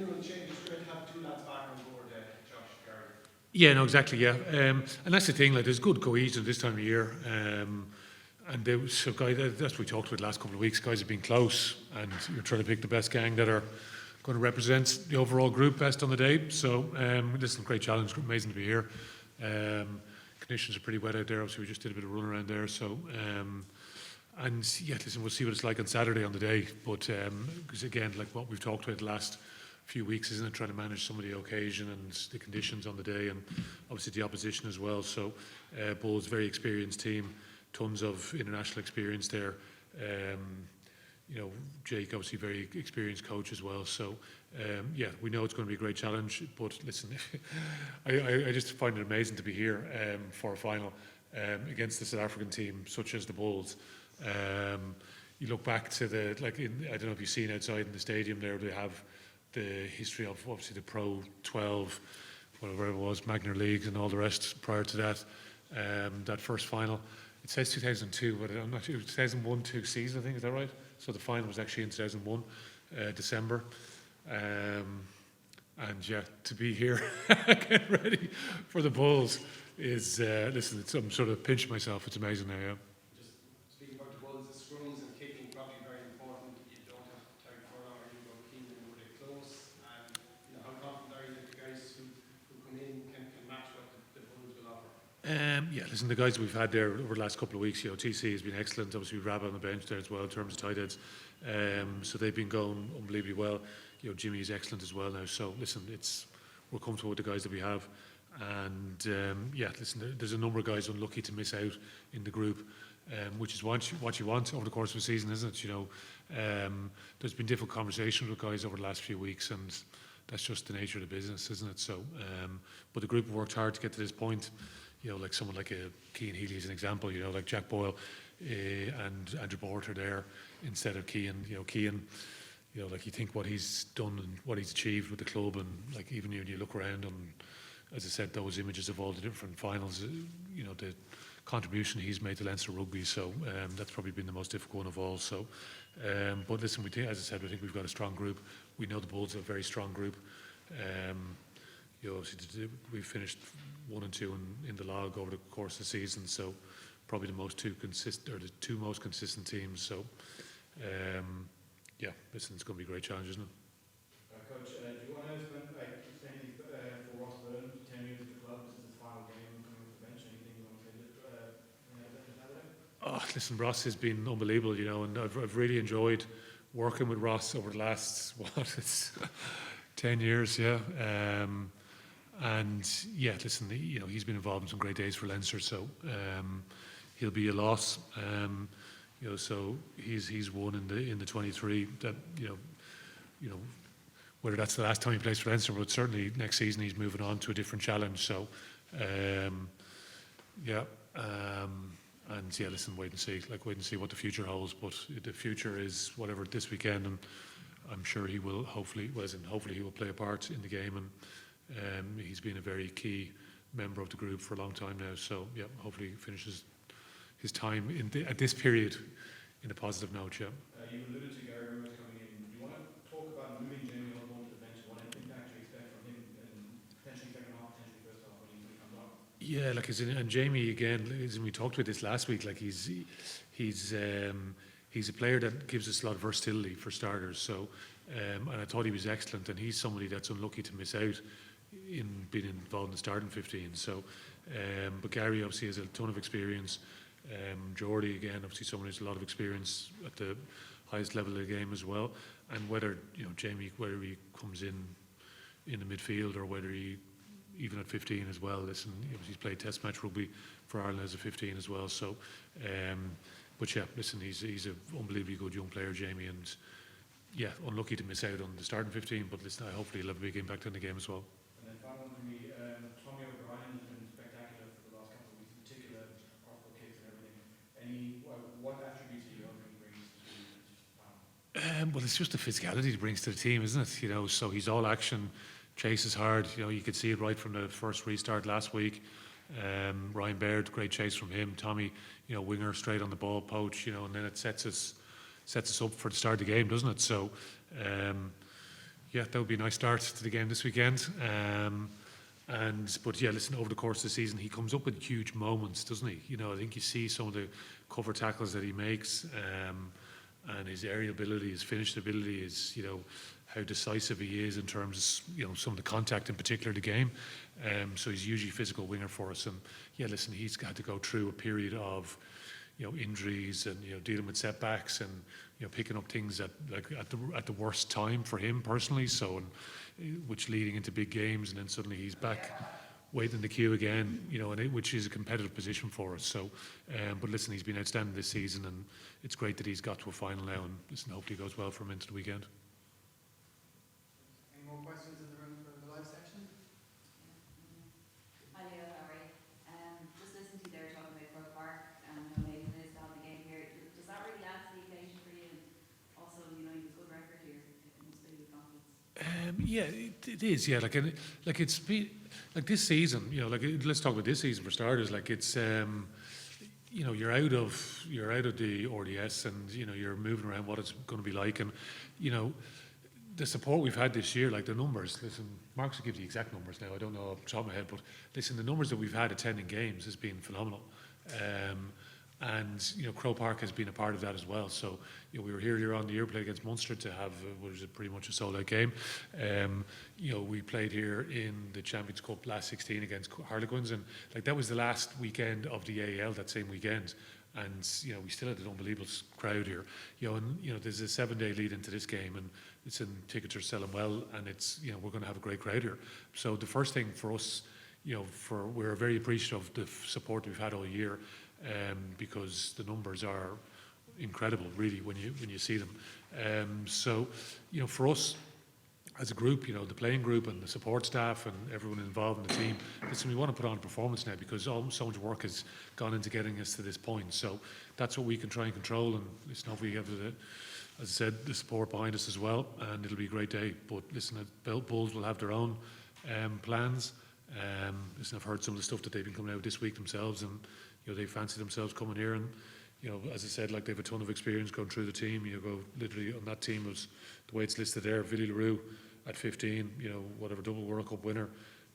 minimal change. It's great to have two lads back on board, Josh, Gary. Yeah, no, exactly, yeah. And that's the thing, like, there's good cohesion this time of year. And so guys, that's what we talked about the last couple of weeks. Guys have been close, and you're trying to pick the best gang that are going to represent the overall group best on the day. So this is a great challenge. Amazing to be here. Conditions are pretty wet out there. Obviously, we just did a bit of run around there. So and yeah, listen, we'll see what it's like on Saturday on the day. But because again, like what we've talked about the last few weeks, isn't it, trying to manage some of the occasion and the conditions on the day, and obviously the opposition as well. So Bulls, very experienced team. Tons of international experience there. You know, Jake, obviously very experienced coach as well. So, yeah, we know it's going to be a great challenge. But listen, I just find it amazing to be here for a final against the South African team, such as the Bulls. You look back to the, like, I don't know if you've seen outside in the stadium there, they have the history of obviously the Pro 12, whatever it was, Magna Leagues and all the rest prior to that. That first final. It says 2002, but I'm not sure. 2001-2 season, I think, is that right? So the final was actually in 2001, December. And yeah, to be here, getting ready for the Bulls is, listen, I'm sort of pinching myself. It's amazing now, yeah. Just speaking about the Bulls, the scrums and kicking probably very important. You don't have to carry furlong or you go keen and were they close. And you know, how confident are you that the guys who come in can match what the Bulls will offer? Yeah, listen, the guys we've had there over the last couple of weeks, you know, TC has been excellent. Obviously, we've Rab on the bench there as well in terms of tight heads. So they've been going unbelievably well. You know, Jimmy is excellent as well now. So listen, we're comfortable with the guys that we have. And yeah, listen, there's a number of guys unlucky to miss out in the group, which is what you want over the course of a season, isn't it? You know, there's been difficult conversations with guys over the last few weeks, and that's just the nature of the business, isn't it? So, but the group have worked hard to get to this point. You know, like someone like Cian Healy is an example. You know, like Jack Boyle and Andrew Bort are there instead of Cian. You know, Cian, you know, like you think what he's done and what he's achieved with the club, and like even when you look around and, as I said, those images of all the different finals, you know, the contribution he's made to Leinster Rugby. So that's probably been the most difficult one of all. So, but listen, as I said, we think we've got a strong group. We know the Bulls are a very strong group. You know, obviously we've finished 1 and 2 in the log over the course of the season, so probably the two most consistent teams. So, yeah, listen, it's going to be a great challenge, isn't it? Coach, do you want to spend anything for Ross Byrne, 10 years at the club? This is his final game coming off the bench. Anything you want to say? Oh, listen, Ross has been unbelievable, you know, and I've really enjoyed working with Ross over the last it's 10 years, yeah. And yeah, listen, you know, he's been involved in some great days for Leinster, so he'll be a loss. You know, so he's won in the 23. That you know, whether that's the last time he plays for Leinster, but certainly next season he's moving on to a different challenge. So yeah, and yeah, listen, wait and see what the future holds. But the future is whatever this weekend, and I'm sure he will hopefully he will play a part in the game, and he's been a very key member of the group for a long time now. So yeah, hopefully he finishes his time at this period in a positive note. Yeah. You alluded to Gary Rivers coming in. Do you want to talk about moving Jamie Osborne to the bench? What anything to actually expect from him, and potentially second half, potentially first half when he comes on? Yeah, like and Jamie again, as we talked about this last week, like he's a player that gives us a lot of versatility for starters. So, and I thought he was excellent, and he's somebody that's unlucky to miss out in being involved in the starting 15. So, but Gary obviously has a ton of experience. Jordy again, obviously someone who's a lot of experience at the highest level of the game as well. And whether Jamie, whether he comes in the midfield or whether he even at 15 as well. Listen, he's played Test match rugby for Ireland as a 15 as well. So, but yeah, listen, he's an unbelievably good young player, Jamie, and yeah, unlucky to miss out on the starting 15. But listen, hopefully he'll have a big impact on the game as well. And then final one for me, Tommy O'Brien has been spectacular for the last couple of weeks, in particular off-ball kicks and everything. What attributes do you think he brings to the final? Well, it's just the physicality he brings to the team, isn't it? You know, so he's all action, chases hard. You know, you could see it right from the first restart last week. Ryan Baird, great chase from him. Tommy, you know, winger straight on the ball, poach. You know, and then it sets us up for the start of the game, doesn't it? So, yeah, that would be a nice start to the game this weekend. But yeah, listen, over the course of the season, he comes up with huge moments, doesn't he? You know, I think you see some of the cover tackles that he makes, and his aerial ability, his finished ability, is, you know, how decisive he is in terms of, you know, some of the contact, in particular the game. So he's usually a physical winger for us. And yeah, listen, he's had to go through a period of, you know, injuries and, you know, dealing with setbacks and, you know, picking up things at the worst time for him personally. So, which leading into big games, and then suddenly he's back waiting in the queue again, you know, which is a competitive position for us. So, but listen, he's been outstanding this season, and it's great that he's got to a final now. And listen, hopefully it goes well for him into the weekend. Any more questions in the room for the live section? Hi Leo, how are you? Just listening to you there talking about Croke Park and how amazing it is to have the game here. Does that really add to the occasion for you? And also, you know, you have a good record here. It must fill you with confidence. Yeah, it is. Yeah, like it's been like this season. You know, like let's talk about this season for starters. Like it's, you know, you're out of the RDS, and you know you're moving around what it's going to be like, and you know the support we've had this year, like the numbers. Listen, Mark's will give the exact numbers now. I don't know off the top of my head, but listen, the numbers that we've had attending games has been phenomenal. And you know, Croke Park has been a part of that as well. So you know, we were here earlier on the year, played against Munster to have was pretty much a sold-out game. You know, we played here in the Champions Cup last 16 against Harlequins, and like that was the last weekend of the AAL that same weekend. And you know, we still had an unbelievable crowd here. You know, and you know, there's a 7-day lead into this game, and tickets are selling well, and it's, you know, we're going to have a great crowd here. So the first thing for us, you know, we're very appreciative of the support we've had all year. Because the numbers are incredible, really, when you see them. So, you know, for us as a group, you know, the playing group and the support staff and everyone involved in the team, listen, we want to put on a performance now because so much work has gone into getting us to this point. So that's what we can try and control, and listen, hopefully we have as I said, the support behind us as well, and it'll be a great day. But listen, the Bulls will have their own plans. Listen, I've heard some of the stuff that they've been coming out with this week themselves, and you know, they fancy themselves coming here, and you know, as I said, like they have a ton of experience going through the team. You go literally on that team was the way it's listed there. Villy Leroux at 15, you know, whatever double World Cup winner.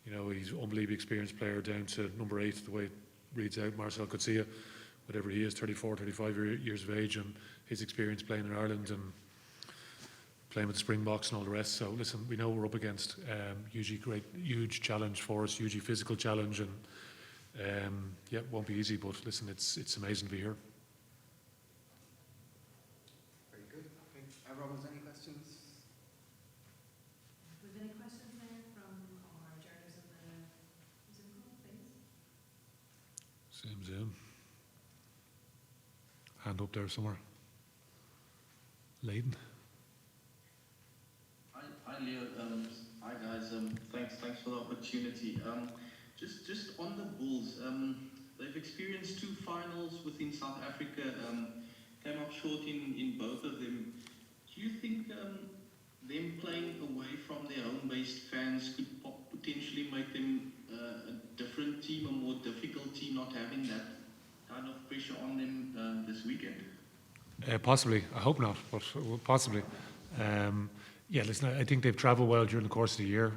You know, he's an unbelievably experienced player down to number 8. The way it reads out, Marcel Coetzee, whatever he is, 34, 35 years of age, and his experience playing in Ireland and playing with the Springboks and all the rest. So listen, we know we're up against hugely huge challenge for us, hugely physical challenge, and yeah, it won't be easy, but listen, it's amazing to be here. Very good. Okay. Rob, any questions? Do we have any questions there from our journalists of the Zoom call, please? Zoom. Hand up there somewhere. Leighton. Hi Leo. Hi guys. Thanks for the opportunity. Just on the Bulls, they've experienced 2 finals within South Africa, came up short in both of them. Do you think them playing away from their home-based fans could potentially make them a different team, a more difficult team, not having that kind of pressure on them this weekend? Possibly. I hope not, but possibly. Yeah, listen, I think they've travelled well during the course of the year.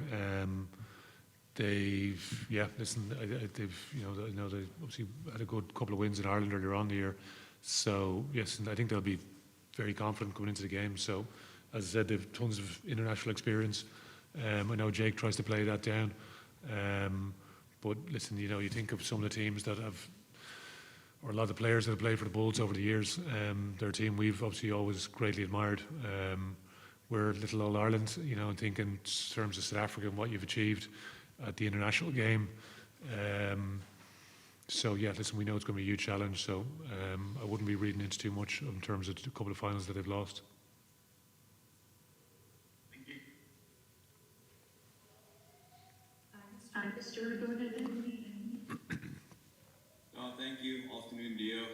They've, yeah, listen, they've, you know, I know they obviously had a good couple of wins in Ireland earlier on the year. So, yes, and I think they'll be very confident going into the game. So, as I said, they've tons of international experience. I know Jake tries to play that down. But listen, you know, you think of some of the teams that have, or a lot of the players that have played for the Bulls over the years, their team we've obviously always greatly admired. We're little old Ireland, you know, and think in terms of South Africa and what you've achieved at the international game. So yeah, listen, we know it's going to be a huge challenge, so I wouldn't be reading into too much in terms of a couple of finals that they've lost. Thank you. Thank you. Afternoon, Leo.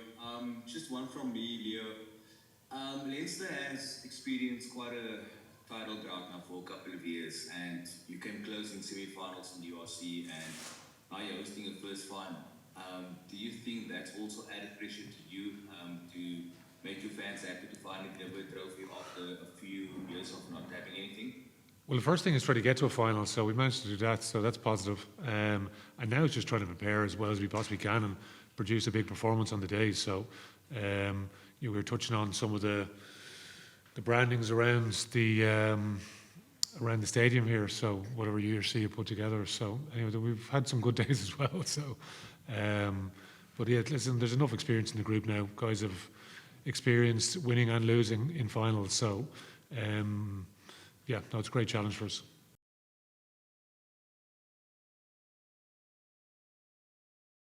Just one from me, Leo. Leinster has experienced quite a title drought now for a couple of years, and you came close in semi-finals in the URC, and now you're hosting a first final. Do you think that's also added pressure to you to make your fans happy to finally deliver a trophy after a few years of not having anything? Well, the first thing is try to get to a final, so we managed to do that, so that's positive. And now it's just trying to prepare as well as we possibly can and produce a big performance on the day. So, we were touching on some of the brandings around the stadium here. So whatever you see put together. So anyway, we've had some good days as well. So, but yeah, listen, there's enough experience in the group now. Guys have experienced winning and losing in finals. So, yeah, no, it's a great challenge for us.